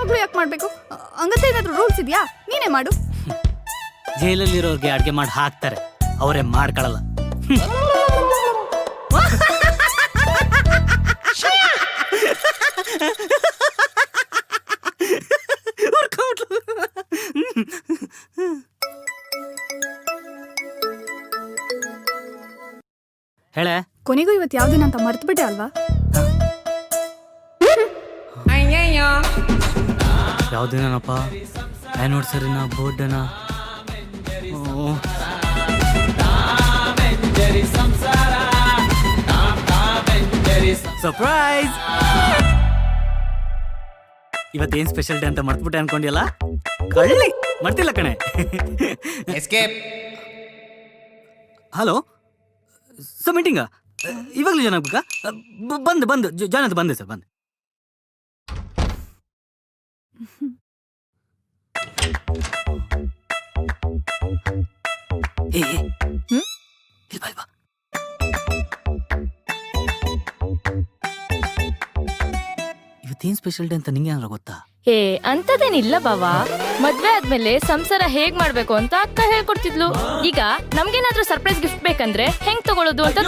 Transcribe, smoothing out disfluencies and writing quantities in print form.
ಮಗಳು ಯಾಕೆ ಮಾಡ್ಬೇಕು? ಹಂಗಂತ ಏನಾದ್ರು ರೂಲ್ಸ್ ಇದೆಯಾ? ನೀನೇ ಮಾಡು. ಜೈಲಲ್ಲಿರೋರ್ಗೆ ಅಡ್ಗೆ ಮಾಡಿ ಹಾಕ್ತಾರೆ, ಅವರೇ ಮಾಡ್ಕೊಳ್ಳಲ್ಲ. ಹೇಳೆ, ಕೊನೆಗೂ ಇವತ್ತು ಯಾವ ದಿನ ಅಂತ ಮರ್ತು ಬಿಟ್ಟೆ ಅಲ್ವಾ? ಯಾವ ದಿನನಪ್ಪ? ಆ್ಯನಿವರ್ಸರಿನ, ಬೋರ್ಡನ? ಸರ್ಪ್ರೈಸ್! ಇವತ್ತೇನ್ ಸ್ಪೆಷಲ್ ಡೇ ಅಂತ ಮರ್ತ್ಬಿಟ್ಟೆ ಅನ್ಕೊಂಡಿಯಲ್ಲ? ಕಳ್ಳಿ ಮರ್ತಿಲ್ಲ ಕಣೆ. ಎಸ್ಕೇಪ್. ಹಲೋ ಸರ್, ಮೀಟಿಂಗಾ? ಇವಾಗಲೂ ಜಾಯ್ನ್ ಆಗ್ಬೇಕಾ? ಬಂದು ಜಾಯ್ನ್ ಅಂತ ಬಂದೆ ಸರ್, ಬಂದೆ. ಇಲ್ವಾ ಇವತ್ತೇನ್ ಸ್ಪೆಷಲ್ ಡೇ ಅಂತ ನಿಂಗೆ ಏನಾರ ಗೊತ್ತಾ? ಅಂತದೇನಿಲ್ಲ ಬಾವಾ. ಮದ್ವೆ ಆದ್ಮೇಲೆ ಸಂಸಾರ ಹೇಗ್ ಮಾಡ್ಬೇಕು ಅಂತ ಅಕ್ಕ ಹೇಳ್ಕೊಡ್ತಿದ್ಲು. ಈಗ ನಮ್ಗೇನಾದ್ರೂ ಸರ್ಪ್ರೈಸ್ ಗಿಫ್ಟ್ ಬೇಕಂದ್ರೆ ಹೆಂಗ್ ತಗೊಳ್ಳೋದು ಅಂತ